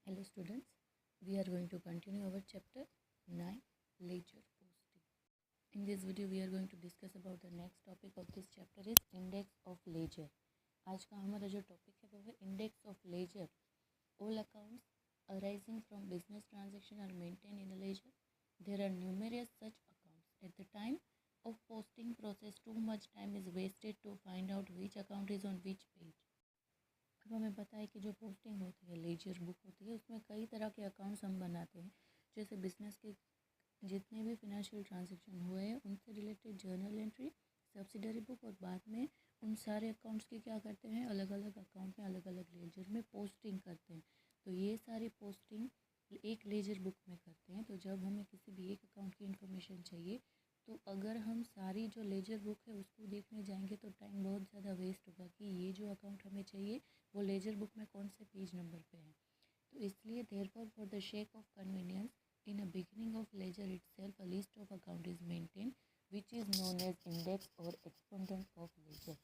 Hello students, we are going to continue our chapter 9 ledger posting. In this video we are going to discuss about the next topic of this chapter is index of ledger. आज का हमारा जो topic है वो है index of ledger. All accounts arising from business transaction are maintained in a ledger. There are numerous such accounts. At the time of posting process, too much time is wasted to find out which account is on which page. अब हमें पता है कि जो posting होती है ledger book होती है उसमें कई तरह के अकाउंट्स हम बनाते हैं। जैसे बिजनेस के जितने भी फिनेंशियल ट्रांजेक्शन हुए हैं उनसे related journal entry, subsidiary book और बाद में उन सारे अकाउंट्स की क्या करते हैं अलग अलग अकाउंट में अलग अलग लेजर में पोस्टिंग करते हैं। तो ये सारी पोस्टिंग एक लेजर बुक में करते हैं। तो जब हमें किसी भी एक अकाउंट की इन्फॉर्मेशन चाहिए तो अगर हम सारी जो लेजर बुक है उसको देखने जाएंगे तो टाइम बहुत ज़्यादा वेस्ट होगा कि ये जो अकाउंट हमें चाहिए वो लेजर बुक में कौन से पेज नंबर पे है। तो इसलिए therefore for the sake of convenience in a beginning of ledger itself a list of account is maintain which is known as index और एक्सपोनेंट ऑफ लेजर।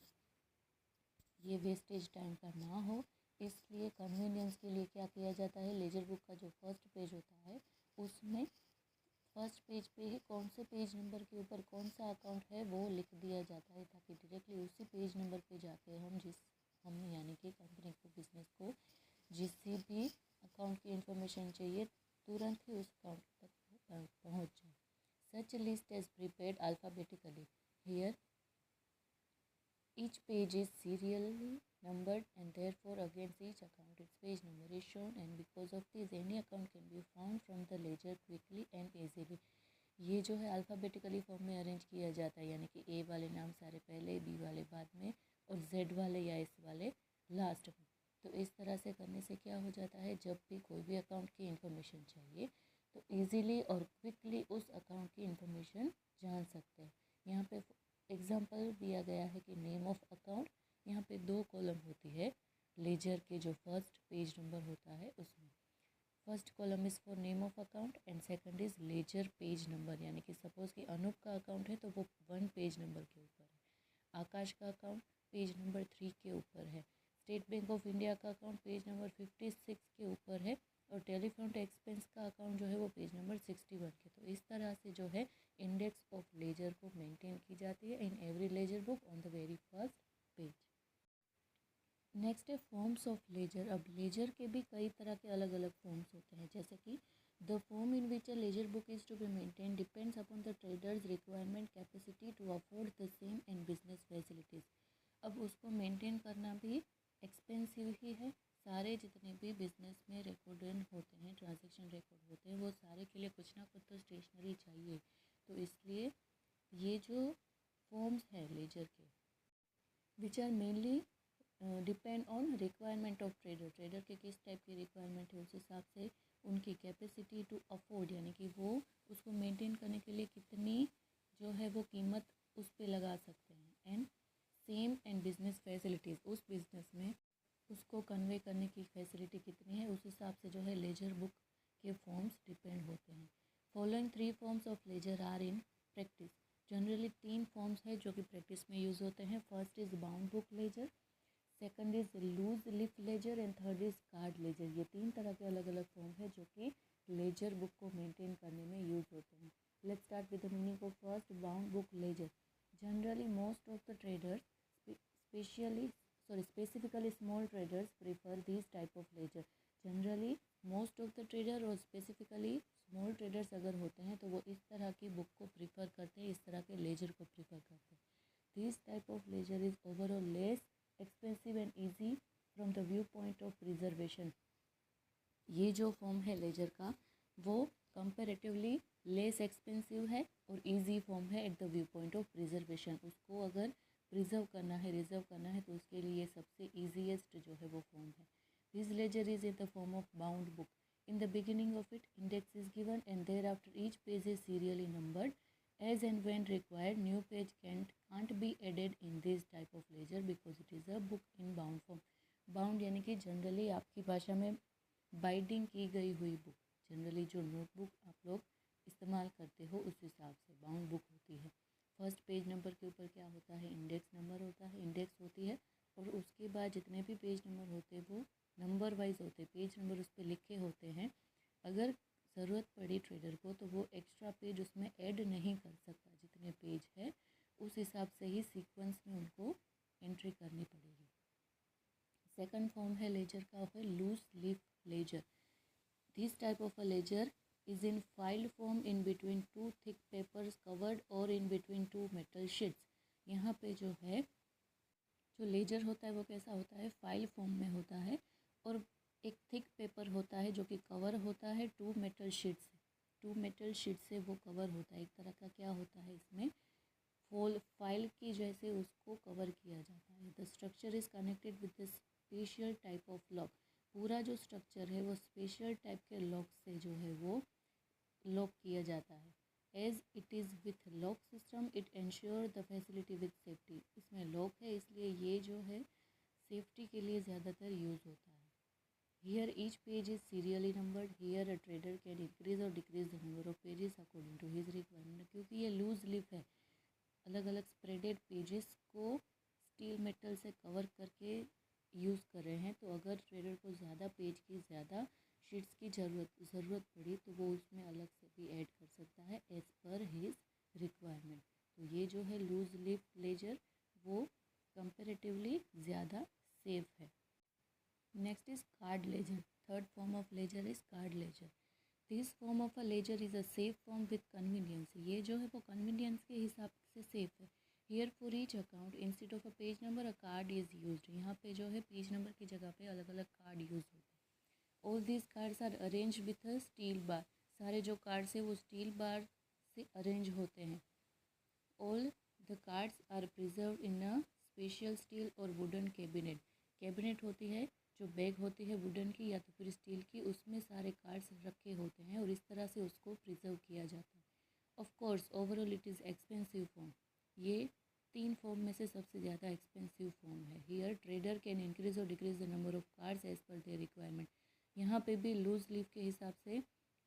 ये वेस्टेज टाइम का ना हो इसलिए कन्वीनियंस के लिए क्या किया जाता है, लेजर बुक का जो फर्स्ट पेज होता है उसमें फर्स्ट पेज पे ही कौन से पेज नंबर के ऊपर कौन सा अकाउंट है वो लिख दिया जाता है ताकि डायरेक्टली उसी पेज नंबर पे जाके हम यानी कि कंपनी को बिजनेस को जिससे भी अकाउंट की इंफॉर्मेशन चाहिए तुरंत ही उस अकाउंट तक पहुंच जाए। Such list is prepared alphabetically here each page is serially numbered and therefore against each account its page number is shown and because of this any account can be found from the ledger quickly and easily। ये जो है alphabetically form में arrange किया जाता है यानी कि ए वाले नाम सारे पहले, बी वाले बाद में और जेड वाले या एस वाले लास्ट में। तो इस तरह से करने से क्या हो जाता है, जब भी कोई भी अकाउंट की इन्फॉर्मेशन चाहिए तो इजीली और क्विकली उस अकाउंट की इन्फॉर्मेशन जान सकते हैं। यहाँ पे एग्जांपल दिया गया है कि नेम ऑफ अकाउंट, यहाँ पे 2 कॉलम होती है लेजर के जो फर्स्ट पेज नंबर होता है उसमें। First column is for name of account and second is ledger page number. यानी कि सपोज़ कि अनूप का अकाउंट है तो वो 1 पेज नंबर के ऊपर है, आकाश का अकाउंट पेज नंबर 3 के ऊपर है, स्टेट बैंक ऑफ इंडिया का अकाउंट पेज नंबर 56 के ऊपर है और टेलीफोन एक्सपेंस का अकाउंट जो है वो पेज नंबर 61 के। तो इस तरह से जो है इंडेक्स ऑफ लेजर को मेंटेन की जाती है in every laser book on the very first page. Next है फॉर्म्स ऑफ लेजर। अब लेजर के भी कई तरह के अलग अलग फॉर्म्स होते हैं जैसे कि the form in which a ledger book is to be maintain depends upon the traders requirement capacity to afford the same and business facilities. अब उसको मेंटेन करना भी एक्सपेंसिव ही है। सारे जितने भी बिजनेस में रिकॉर्ड होते हैं, ट्रांजैक्शन रिकॉर्ड होते हैं, वो सारे के लिए कुछ ना कुछ तो स्टेशनरी चाहिए। तो इसलिए ये जो फॉर्म्स है लेजर के which are mainly depend on requirement of trader के किस टाइप की रिक्वायरमेंट है उस हिसाब से उनकी कैपेसिटी टू अफोर्ड यानी कि वो उसको मेंटेन करने के लिए कितनी जो है वो कीमत उस पर लगा सकते हैं, and same and business facilities उस बिज़नेस में उसको कन्वे करने की फैसिलिटी कितनी है उस हिसाब से जो है लेजर बुक के फॉर्म्स डिपेंड होते हैं। Following 3 forms of ledger are in practice. Generally 3 forms है जो कि प्रैक्टिस में यूज़ होते हैं। First is bound book ledger, second is loose leaf ledger and third is card ledger. ये 3 तरह के अलग अलग फॉर्म है जो कि लेजर बुक को मेंटेन करने में यूज़ होते हैं। Let's start with the meaning of first bound book ledger. Generally most of the traders specifically small traders prefer these type of ledger। Generally most of the trader और specifically small traders अगर होते हैं तो वो इस तरह की book को प्रीफर करते हैं, इस तरह के लेजर को प्रीफर करते हैं। This type of ledger is overall less expensive and easy from the view point of preservation. ये जो फॉर्म है लेजर का वो कंपेरेटिवली लेस एक्सपेंसिव है और इजी फॉर्म है at the view point of preservation. उसको अगर प्रिजर्व करना है, रिजर्व करना है तो उसके लिए सबसे ईजीएस्ट जो है वो फॉर्म है। This ledger is in the form of bound book. In the beginning of it index is given and thereafter each page is serially numbered as and when required new page can't be added in this type of ledger because it is a book in bound form। Bound यानी कि generally आपकी भाषा में binding की गई हुई book, generally जो notebook आप लोग इस्तेमाल करते हो उस हिसाब से बाउंड बुक होती है। फर्स्ट पेज नंबर के ऊपर क्या होता है, इंडेक्स नंबर होता है, इंडेक्स होती है और उसके बाद जितने भी पेज नंबर होते हैं वो नंबर वाइज होते हैं, पेज नंबर उस पर लिखे होते हैं। अगर ज़रूरत पड़ी ट्रेडर को तो वो एक्स्ट्रा पेज उसमें ऐड नहीं कर सकता, जितने पेज है उस हिसाब से ही सीक्वेंस में उनको एंट्री करनी पड़ेगी। सेकंड फॉर्म है लेजर का है loose leaf ledger. This type of a ledger is in filed form in between two thick papers covered or in between two metal sheets। यहाँ पे जो है जो लेजर होता है वो कैसा होता है, फाइल फॉर्म में होता है और एक थिक पेपर होता है जो कि कवर होता है टू मेटल शीट से वो कवर होता है। एक तरह का क्या होता है इसमें फाइल की जैसे उसको कवर किया जाता है। The structure is connected with the special type of lock. पूरा जो स्ट्रक्चर है वो स्पेशल टाइप के लॉक से जो है वो लॉक किया जाता है। As it is with lock system it ensure the facility with safety. इसमें लॉक है इसलिए ये जो है सेफ्टी के लिए ज़्यादातर यूज़ होता है। Here each page is serially numbered. Here a trader can increase और decrease the number of pages according to his requirement. क्योंकि ये लूज लिप है, अलग अलग स्प्रेडेड पेजेस को स्टील मेटल से कवर करके यूज़ कर रहे हैं, तो अगर ट्रेडर को ज़्यादा पेज की ज़्यादा शीट्स की ज़रूरत पड़ी तो वो उसमें अलग से भी ऐड कर सकता है एज़ पर हिज रिक्वायरमेंट। तो ये जो है लूज लीफ लेजर वो कंपेरेटिवली ज़्यादा सेफ है। Next is card ledger. Third form of ledger is card ledger. This form of a ledger is a safe form with convenience. ये जो है वो कन्वीनियंस के हिसाब से सेफ है। Here for each account instead of a page number a card is used. यहाँ पे जो है पेज नंबर की जगह पे अलग अलग कार्ड यूज़ होते हैं। All these cards are arrange with a steel bar. सारे जो कार्ड्स है वो स्टील बार से अरेंज होते हैं। All the cards are preserve in a special steel और वुडन कैबिनेट। कैबिनेट होती है जो बैग होती है वुडन की या तो फिर स्टील की, उसमें सारे कार्ड्स रखे होते हैं और इस तरह से उसको प्रिजर्व किया जाता है। Of course overall it is expensive form. ये तीन फॉर्म में से सबसे ज़्यादा एक्सपेंसिव फॉर्म है। हियर ट्रेडर कैन इंक्रीज और decrease the number of cards as per their requirement. यहाँ पे भी लूज लीफ के हिसाब से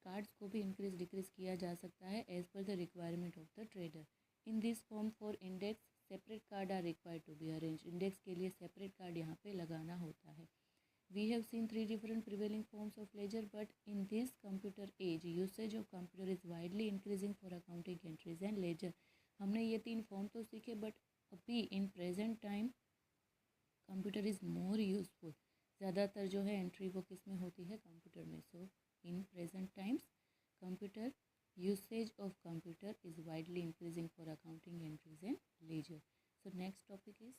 कार्ड्स को भी इंक्रीज डिक्रीज किया जा सकता है as per the requirement of the trader. In this form for index separate card are required to be arrange. Index के लिए सेपरेट कार्ड यहाँ पे लगाना होता है। We have seen three different prevailing forms of ledger, but in this computer age, usage of computer is widely increasing for accounting entries and ledger। हमने ये तीन फॉर्म तो सीखे, बट अभी in present time computer is more useful. ज़्यादातर जो है entry वो किस में होती है, कंप्यूटर में। So in present times computer usage of computer is widely increasing for accounting entries and ledger. So next topic is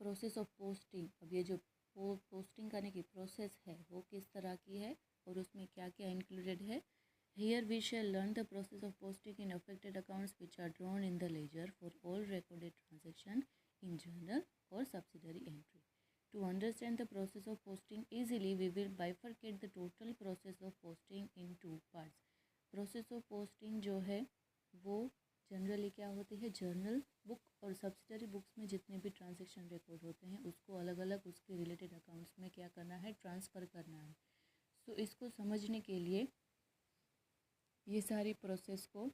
process of posting. अब ये जो पोस्टिंग करने की प्रोसेस है वो किस तरह की है और उसमें क्या क्या इंक्लूडेड है। Here we shall learn the process of posting in affected accounts which are drawn in the ledger for all recorded transaction in journal और subsidiary entry. To understand the process of posting easily we will bifurcate the total process of posting in two parts. Process of posting जो है वो generally क्या होती है, journal book और subsidiary books में जितने भी ट्रांजैक्शन रिकॉर्ड होते हैं उसको अलग अलग उसके रिलेटेड अकाउंट्स में क्या करना है, ट्रांसफ़र करना है। सो इसको समझने के लिए ये सारी प्रोसेस को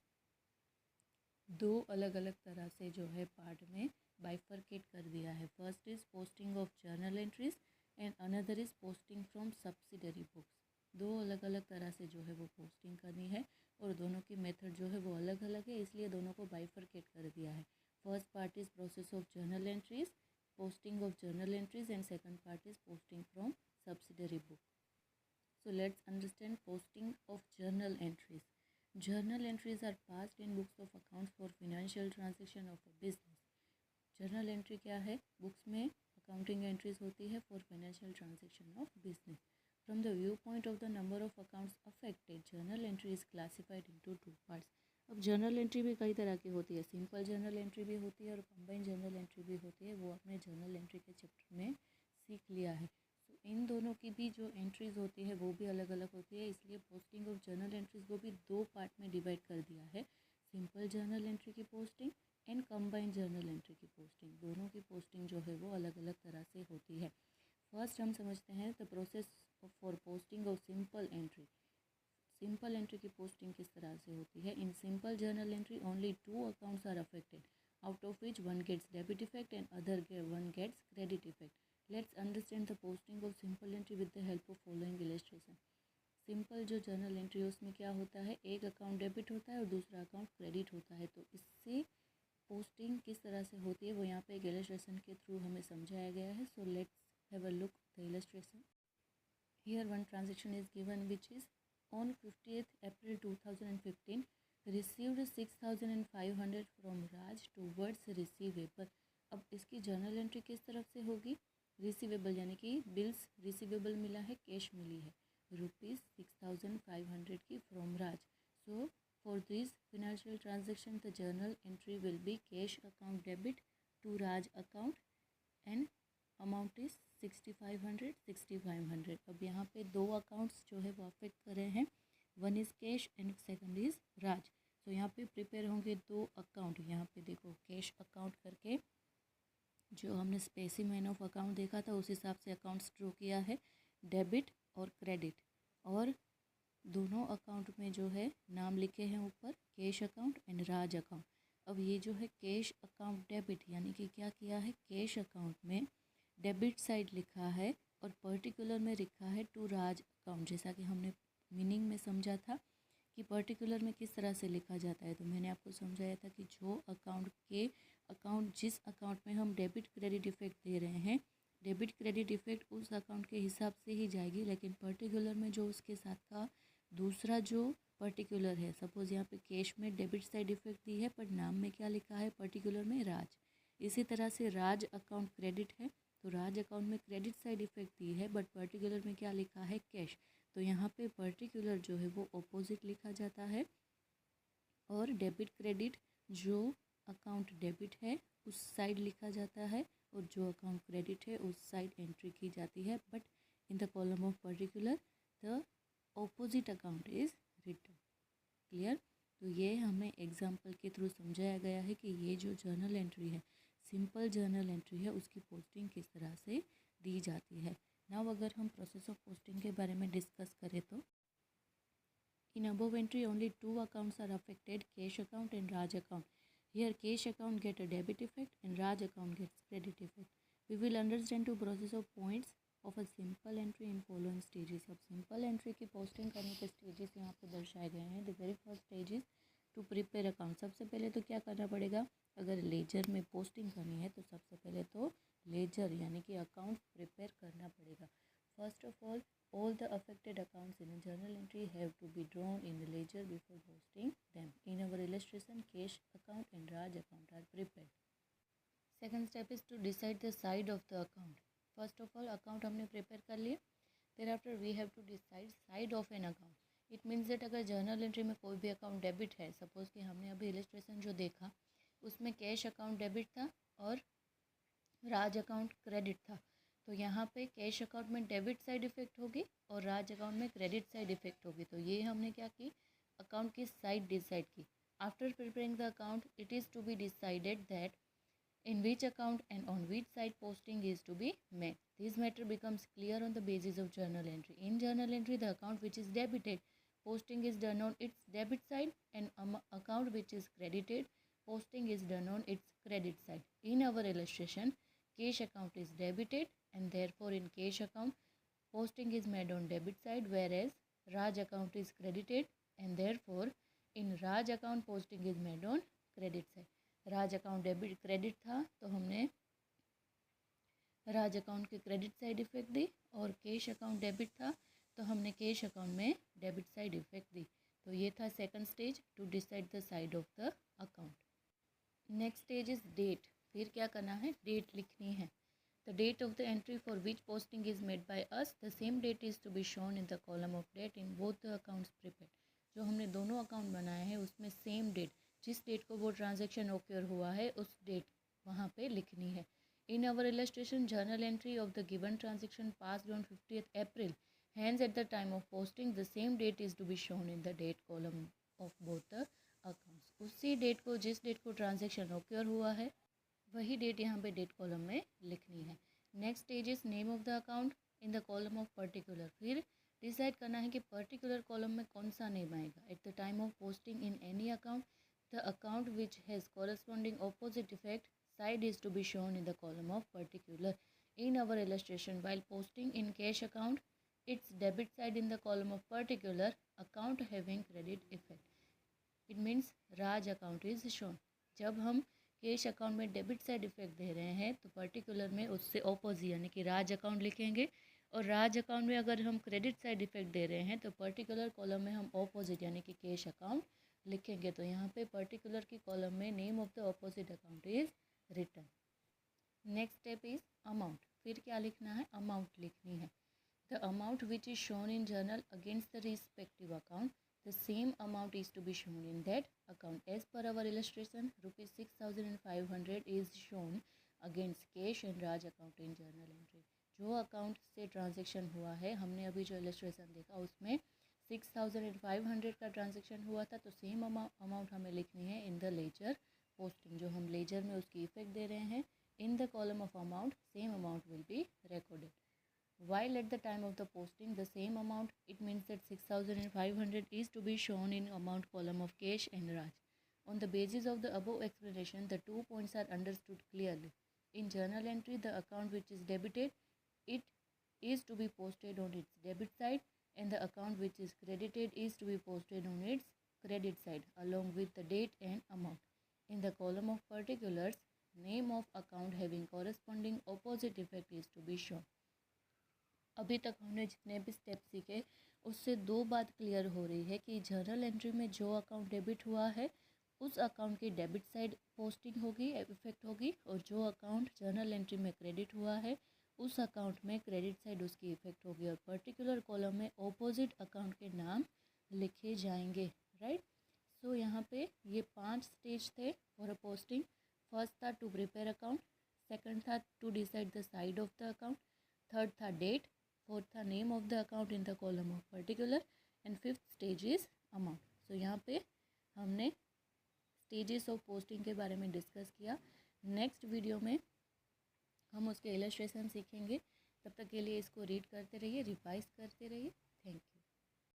दो अलग अलग तरह से जो है पार्ट में बाइफरकेट कर दिया है। First is posting of journal entries and another is posting from subsidiary books. दो अलग अलग तरह से जो है वो पोस्टिंग करनी है और दोनों की मेथड जो है वो अलग अलग है, इसलिए दोनों को बाइफरकेट कर दिया है। First part is process of journal entries, posting of journal entries, and second part is posting from subsidiary book. So let's understand posting of journal entries. Journal entries are passed in books of accounts for financial transaction of a business. Journal entry क्या है, books में accounting entries होती है for financial transaction of business. From the view point of the number of accounts affected, journal entry is classified into two parts. अब journal entry भी कई तरह की होती है, सिंपल जर्नल एंट्री भी होती है और कंबाइंड जर्नल एंट्री भी होती है, वो आपने जर्नल एंट्री के चैप्टर में सीख लिया है। तो इन दोनों की भी जो एंट्रीज होती है वो भी अलग अलग होती है, इसलिए पोस्टिंग ऑफ जर्नल एंट्रीज को भी दो पार्ट में डिवाइड कर दिया है, सिंपल जर्नल एंट्री की posting and combined journal entry की पोस्टिंग। दोनों की पोस्टिंग जो है वो अलग अलग तरह से होती है। फर्स्ट हम समझते हैं the process for posting of simple entry. Simple entry की पोस्टिंग किस तरह से होती है। In simple journal entry only two accounts are affected, out of which one gets debit effect and other one gets credit effect. Let's understand the posting of simple entry with the help of following illustration. Simple जो journal entry है उसमें क्या होता है, एक account debit होता है और दूसरा अकाउंट क्रेडिट होता है। तो इससे पोस्टिंग किस तरह से होती है वो यहाँ पे एक इलस्ट्रेशन के थ्रू हमें समझाया गया है। So let's have a look the illustration. Here one transaction is given which is on 50th April 2015 received 6,500 from Raj towards receivable. अब इसकी जर्नल एंट्री किस तरफ से होगी, रिसीवेबल यानी कि बिल्स रिसीवेबल मिला है, कैश मिली है ₹6,500 की from Raj. So for this financial transaction the journal entry will be cash account debit to Raj account and amount is 6,500। अब यहाँ पे दो अकाउंट्स जो है वो अफेक्ट कर रहे हैं, one is cash and second is राज। तो यहाँ पे प्रिपेयर होंगे दो अकाउंट। यहाँ पे देखो कैश अकाउंट करके जो हमने स्पेसिमेन ऑफ अकाउंट देखा था उस हिसाब से अकाउंट्स ड्रॉ किया है, डेबिट और क्रेडिट। और दोनों अकाउंट में जो है नाम लिखे हैं ऊपर, cash account and Raj account. अब ये जो है कैश अकाउंट डेबिट यानी कि क्या किया है, कैश अकाउंट में डेबिट साइड लिखा है और पर्टिकुलर में लिखा है टू राज अकाउंट। जैसा कि हमने मीनिंग में समझा था कि पर्टिकुलर में किस तरह से लिखा जाता है, तो मैंने आपको समझाया था कि जो अकाउंट जिस अकाउंट में हम डेबिट क्रेडिट इफेक्ट दे रहे हैं, डेबिट क्रेडिट इफेक्ट उस अकाउंट के हिसाब से ही जाएगी, लेकिन पर्टिकुलर में जो उसके साथ का दूसरा जो पर्टिकुलर है, सपोज़ यहाँ पे कैश में डेबिट साइड इफेक्ट दी है पर नाम में क्या लिखा है, पर्टिकुलर में राज। इसी तरह से राज अकाउंट क्रेडिट है तो राज अकाउंट में क्रेडिट साइड इफेक्ट दी है बट पर्टिकुलर में क्या लिखा है, कैश। तो यहाँ पे पर्टिकुलर जो है वो ऑपोजिट लिखा जाता है और डेबिट क्रेडिट जो अकाउंट डेबिट है उस साइड लिखा जाता है और जो अकाउंट क्रेडिट है उस साइड एंट्री की जाती है, but in the column of particular the opposite account is written. Clear. तो ये हमें एग्जाम्पल के थ्रू समझाया गया है कि ये जो जर्नल एंट्री है, सिंपल जर्नल एंट्री है, उसकी पोस्टिंग किस तरह से दी जाती है। नाउ अगर हम प्रोसेस ऑफ पोस्टिंग के बारे में डिस्कस करें तो in above entry only two accounts are affected, cash account and Raj account. Here cash account get a debit effect and Raj account gets credit effect. We will understand to process of points of a simple entry in following stages. अब simple entry की posting करने के stages यहाँ पे दर्शाए गए हैं। The very first stage is to prepare account. सबसे पहले तो क्या करना पड़ेगा, अगर लेजर में पोस्टिंग करनी है तो सबसे पहले तो लेजर यानी कि अकाउंट प्रिपेयर करना पड़ेगा। First of all the affected accounts in a journal entry have to be drawn in the ledger before posting them. In our illustration, cash account and Raj account are prepared. Second step is to decide the side of the account. First of all, account हमने prepare कर लिया. Thereafter, we have to decide side of an account. It means that अगर journal entry में कोई भी account debit है, suppose कि हमने अभी illustration जो देखा उसमें cash account debit था और राज account credit था, तो यहाँ पे कैश अकाउंट में डेबिट साइड इफेक्ट होगी और राज अकाउंट में क्रेडिट साइड इफेक्ट होगी। तो ये हमने क्या की, अकाउंट की साइड डिसाइड की। After preparing the account it is to be decided that in which account and on which side posting is to be made. This matter becomes clear on the basis of journal entry. In journal entry, the account which is debited, posting is done on its debit side, and account which is credited, posting is done on its credit side. In our illustration, cash account is debited and therefore in cash account, posting is made on debit side, whereas Raj account is credited and therefore in Raj account, posting is made on credit side. Raj account debit credit था तो हमने Raj account के credit side effect दी, और cash account debit था तो हमने cash account में डेबिट साइड इफेक्ट दी। तो ये था second stage, to decide the side of the account. Next stage is date. फिर क्या करना है, डेट लिखनी है। The date of the entry for which posting is made by us, the same date is to be shown in the column of date in both the accounts prepared. जो हमने दोनों account बनाए हैं उसमें same date, जिस date को वो transaction occur हुआ है उस डेट वहाँ पे लिखनी है। In our illustration, journal entry of the given transaction passed on 50th April, hence at the time of posting the same date is to be shown in the date column of both the accounts. उसी date को, जिस date को transaction occur हुआ है वही date यहाँ पे date column में लिखनी है। Next stage is name of the account in the column of particular. फिर डिसाइड करना है कि पर्टिकुलर कॉलम में कौन सा नेम आएगा। At the time of posting in any account, the account which has corresponding opposite effect side is to be shown in the column of particular. In our illustration, while posting in cash account, its debit side in the column of particular account having credit effect. It means Raj account is shown. जब हम cash account में debit side effect दे रहे हैं तो particular में उससे opposite यानी कि राज अकाउंट लिखेंगे, और राज अकाउंट में अगर हम क्रेडिट साइड इफेक्ट दे रहे हैं तो पर्टिकुलर कॉलम में हम ऑपोजिट यानी कि कैश अकाउंट लिखेंगे. तो यहाँ पे पर्टिकुलर की कॉलम में name of the opposite account is written. Next step is amount. फिर क्या लिखना है? अमाउंट लिखनी है. The amount which is shown in journal against the respective account, the same amount is to be shown in that account. As per our illustration, rupees 6500 is shown against cash and Raj account in journal entry. जो account से transaction हुआ है, हमने अभी जो illustration देखा उसमें 6500 का ट्रांजेक्शन हुआ था, तो सेम अमाउंट हमें लिखनी है इन द लेजर पोस्टिंग. जो हम लेजर में उसकी इफेक्ट दे रहे हैं, इन the column of amount same amount will be recorded. While at the time of the posting the same amount, it means that 6500 is to be shown in amount column of cash and Raj. On the basis of the above explanation, the 2 points are understood clearly. In journal entry, the account which is debited, it is to be posted on its debit side, and the account which is credited is to be posted on its credit side along with the date and amount. In the column of particulars, name of account having corresponding opposite effect is to be shown. अभी तक हमने जितने भी step सीखे उससे दो बात clear हो रही है कि जर्नल एंट्री में जो अकाउंट डेबिट हुआ है उस अकाउंट की डेबिट साइड पोस्टिंग होगी, इफेक्ट होगी, और जो अकाउंट जर्नल एंट्री में क्रेडिट हुआ है उस अकाउंट में क्रेडिट साइड उसकी इफेक्ट होगी, और पर्टिकुलर कॉलम में ऑपोजिट अकाउंट के नाम लिखे जाएंगे. राइट. सो यहाँ पे ये 5 स्टेज थे फॉर अ पोस्टिंग. फर्स्ट था टू प्रिपेयर अकाउंट, सेकंड था to decide the side of the account, third था डेट, फोर्थ था name of the account in the column of particular, and fifth stage is amount. So यहाँ पे हमने stages of posting के बारे में discuss किया. नेक्स्ट वीडियो में हम उसके इलस्ट्रेशन सीखेंगे. तब तक के लिए इसको रीड करते रहिए, रिवाइज करते रहिए. Thank you.